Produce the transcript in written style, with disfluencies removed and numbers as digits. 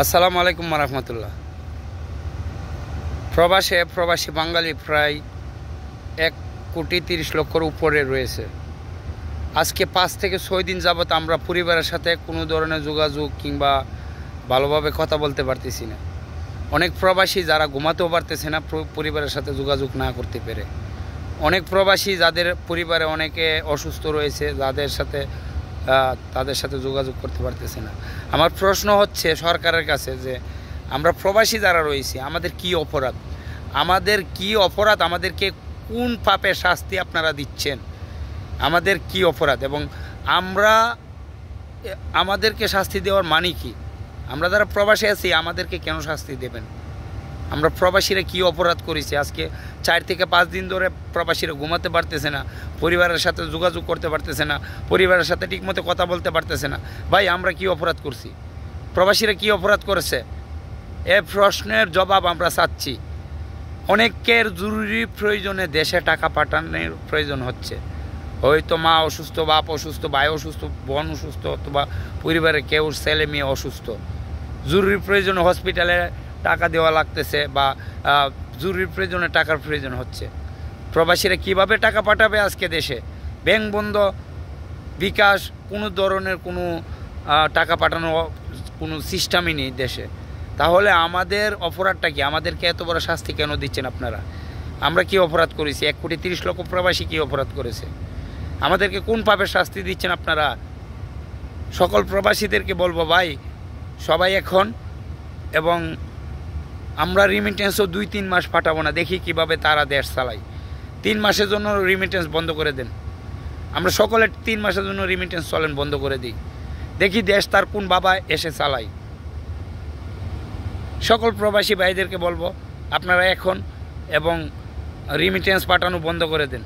আসসালামু আলাইকুম রহমতুল্লাহ। প্রবাসী বাঙালি প্রায় 1,30,00,000 উপরে রয়েছে। আজকে 5 থেকে 6 দিন যাবত আমরা পরিবারের সাথে কোনো ধরনের যোগাযোগ কিংবা ভালোভাবে কথা বলতে পারতেছি না। অনেক প্রবাসী যারা ঘুমাতেও পারতেছে না পরিবারের সাথে যোগাযোগ না করতে পেরে। অনেক প্রবাসী যাদের পরিবারে অনেকে অসুস্থ রয়েছে, তাদের সাথে যোগাযোগ করতে পারতেছে না। আমার প্রশ্ন হচ্ছে সরকারের কাছে যে আমরা প্রবাসী যারা রয়েছি আমাদের কি অপরাধ, আমাদেরকে কোন পাপের শাস্তি আপনারা দিচ্ছেন, আমাদের কি অপরাধ এবং আমাদেরকে শাস্তি দেওয়ার মানে কি? আমরা যারা প্রবাসী আছি আমাদেরকে কেন শাস্তি দেবেন? আমরা প্রবাসীরা কি অপরাধ করেছি? আজকে 4 থেকে 5 দিন ধরে প্রবাসীরা ঘুমাতে পারতেছে না, পরিবারের সাথে যোগাযোগ করতে পারতেছে না, পরিবারের সাথে ঠিকমতো কথা বলতে পারতেছে না। ভাই, আমরা কি অপরাধ করছি? প্রবাসীরা কি অপরাধ করেছে? এ প্রশ্নের জবাব আমরা চাচ্ছি। অনেকের জরুরি প্রয়োজনে দেশে টাকা পাঠানোর প্রয়োজন হচ্ছে। হয়তো মা অসুস্থ, বাপ অসুস্থ, ভাই অসুস্থ, বোন অসুস্থ, অথবা পরিবারে কেউ ছেলে মেয়ে অসুস্থ, জরুরি প্রয়োজনে হসপিটালে টাকা দেওয়া লাগতেছে বা জরুরি প্রয়োজনে টাকার প্রয়োজন হচ্ছে। প্রবাসীরা কিভাবে টাকা পাঠাবে আজকে দেশে? ব্যাংক বন্ধ, বিকাশ, কোনো ধরনের কোনো টাকা পাঠানো কোনো সিস্টেমই নেই দেশে। তাহলে আমাদের অপরাধটা কি? আমাদেরকে এত বড় শাস্তি কেন দিচ্ছেন আপনারা? আমরা কি অপরাধ করেছি? 1,30,00,000 প্রবাসী কি অপরাধ করেছে? আমাদেরকে কোন পাপের শাস্তি দিচ্ছেন আপনারা? সকল প্রবাসীদেরকে বলবো, ভাই সবাই এখন, এবং আমরা রিমিটেন্সও 2-3 মাস পাঠাবো না, দেখি কিভাবে তারা দেশ চালায়। 3 মাসের জন্য রিমিটেন্স বন্ধ করে দেন। আমরা সকলে 3 মাসের জন্য রিমিটেন্স চলেন বন্ধ করে দিই, দেখি দেশ তার কোন বাবা এসে চালায়। সকল প্রবাসী ভাইদেরকে বলবো আপনারা এখন এবং রিমিটেন্স পাঠানো বন্ধ করে দেন।